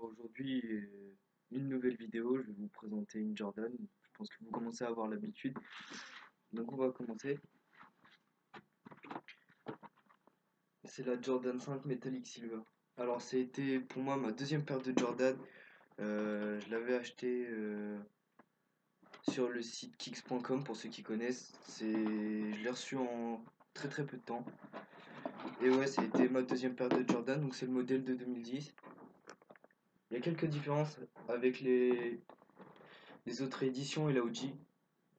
Aujourd'hui, une nouvelle vidéo, je vais vous présenter une Jordan. Je pense que vous commencez à avoir l'habitude. Donc on va commencer. C'est la Jordan 5 Metallic Silver. Alors c'était pour moi ma deuxième paire de Jordan. Je l'avais acheté sur le site kicks.com pour ceux qui connaissent. Je l'ai reçu en très très peu de temps. Et ouais, c'était ma deuxième paire de Jordan, donc c'est le modèle de 2010. Il y a quelques différences avec les autres éditions et la OG.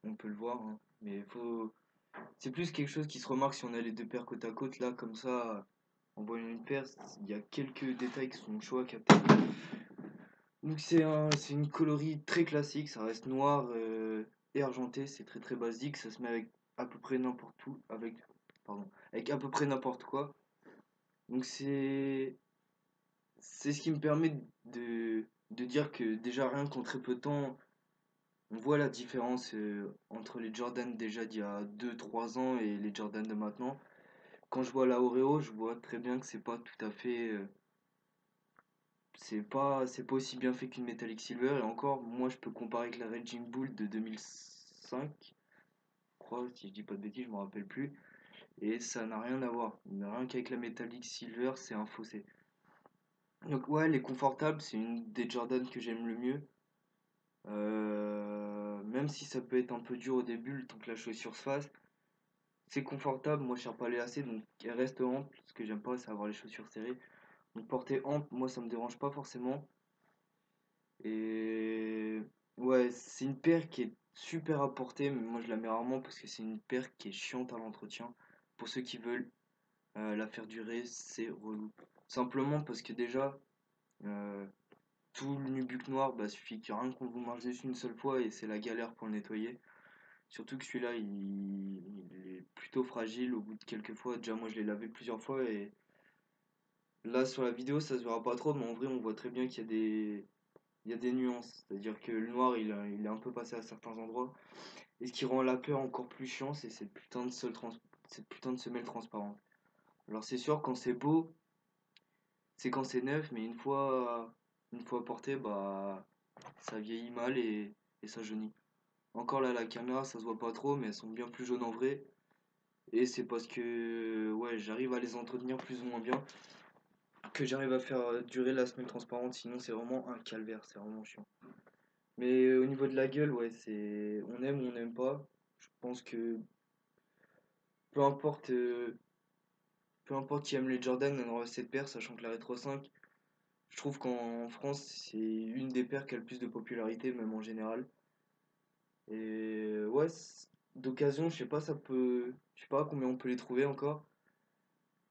On peut le voir, hein. Mais c'est plus quelque chose qui se remarque si on a les deux paires côte à côte. Là, comme ça, en voyant une paire, il y a quelques détails qui sont chauds à capter. Donc c'est une coloris très classique, ça reste noir et argenté, c'est très très basique, ça se met avec à peu près n'importe où, avec à peu près n'importe quoi. Donc c'est ce qui me permet de dire que déjà rien qu'en très peu de temps, on voit la différence entre les Jordan déjà d'il y a 2 3 ans et les Jordan de maintenant. Quand je vois la Oreo, je vois très bien que c'est pas tout à fait. C'est pas aussi bien fait qu'une Metallic Silver. Et encore, moi je peux comparer avec la Raging Bull de 2005. Je crois, si je dis pas de bêtises, je me rappelle plus. Et ça n'a rien à voir. Rien qu'avec la Metallic Silver, c'est un fossé. Donc ouais, elle est confortable, c'est une des Jordan que j'aime le mieux. Même si ça peut être un peu dur au début, le temps que la chaussure se fasse. C'est confortable, moi je suis pas les lacets, donc elle reste ample. Ce que j'aime pas, c'est avoir les chaussures serrées. Donc porter ample, moi ça me dérange pas forcément. Et ouais, c'est une paire qui est super à porter, mais moi je la mets rarement parce que c'est une paire qui est chiante à l'entretien. Pour ceux qui veulent la faire durer, c'est relou. Simplement parce que déjà, euh, tout le nubuck noir, bah suffit que rien qu'on vous marche dessus une seule fois et c'est la galère pour le nettoyer. Surtout que celui-là, il est plutôt fragile au bout de quelques fois. Déjà, moi, je l'ai lavé plusieurs fois et là, sur la vidéo, ça se verra pas trop, mais en vrai, on voit très bien il y a des nuances. C'est-à-dire que le noir, il est un peu passé à certains endroits. Et ce qui rend la paire encore plus chiant, c'est cette putain de semelle transparente. Alors, c'est sûr, quand c'est beau, c'est quand c'est neuf, mais une fois porté, bah, ça vieillit mal et ça jaunit. Encore là, la caméra, ça se voit pas trop, mais elles sont bien plus jaunes en vrai. Et c'est parce que ouais, j'arrive à les entretenir plus ou moins bien que j'arrive à faire durer la semelle transparente. Sinon, c'est vraiment un calvaire, c'est vraiment chiant. Mais au niveau de la gueule, ouais, on aime ou on n'aime pas. Je pense que peu importe, euh, peu importe qui aime les Jordan, on aura cette paire, sachant que la Retro 5, je trouve qu'en France, c'est une des paires qui a le plus de popularité, même en général. Et ouais, d'occasion, je sais pas combien on peut les trouver encore.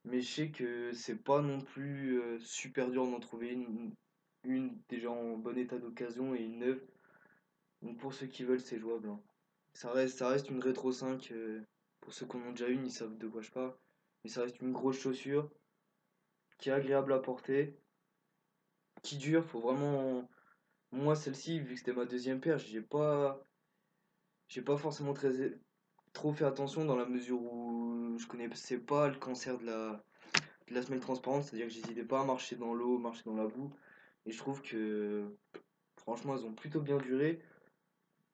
Mais je sais que c'est pas non plus super dur d'en trouver une déjà en bon état d'occasion et une neuve. Donc pour ceux qui veulent, c'est jouable, hein. Ça reste une Retro 5. Pour ceux qui en ont déjà une, ils savent de quoi je parle. Mais ça reste une grosse chaussure qui est agréable à porter, qui dure. Faut vraiment. Moi, celle-ci, vu que c'était ma deuxième paire, j'ai pas forcément trop fait attention dans la mesure où je connaissais pas le cancer de la semelle transparente, c'est-à-dire que j'hésitais pas à marcher dans l'eau, marcher dans la boue. Et je trouve que franchement, elles ont plutôt bien duré.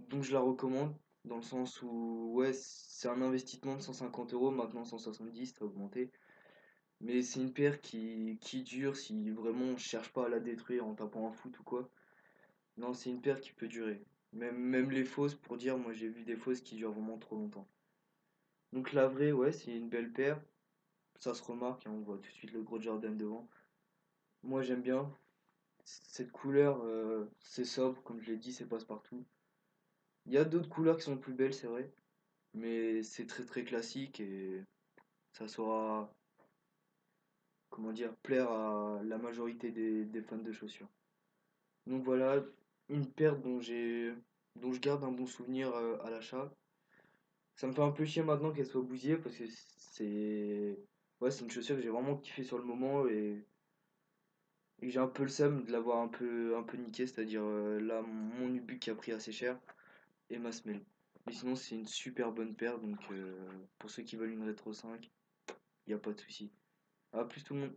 Donc je la recommande. Dans le sens où, ouais, c'est un investissement de 150 euros, maintenant 170, ça a augmenté. Mais c'est une paire qui dure si vraiment on cherche pas à la détruire en tapant un foot ou quoi. Non, c'est une paire qui peut durer. Même les fausses, pour dire, moi j'ai vu des fausses qui durent vraiment trop longtemps. Donc la vraie, ouais, c'est une belle paire. Ça se remarque, hein, on voit tout de suite le gros Jordan devant. Moi j'aime bien. Cette couleur, c'est sobre, comme je l'ai dit, c'est passe-partout. Il y a d'autres couleurs qui sont plus belles, c'est vrai, mais c'est très très classique et ça saura, comment dire, plaire à la majorité des fans de chaussures. Donc voilà, une paire dont je garde un bon souvenir à l'achat. Ça me fait un peu chier maintenant qu'elle soit bousillée parce que ouais, c'est une chaussure que j'ai vraiment kiffé sur le moment et j'ai un peu le seum de l'avoir un peu niqué, c'est-à-dire là mon Nubuck qui a pris assez cher et ma semelle. Mais sinon, c'est une super bonne paire, donc pour ceux qui veulent une Retro 5, il n'y a pas de souci. A plus tout le monde.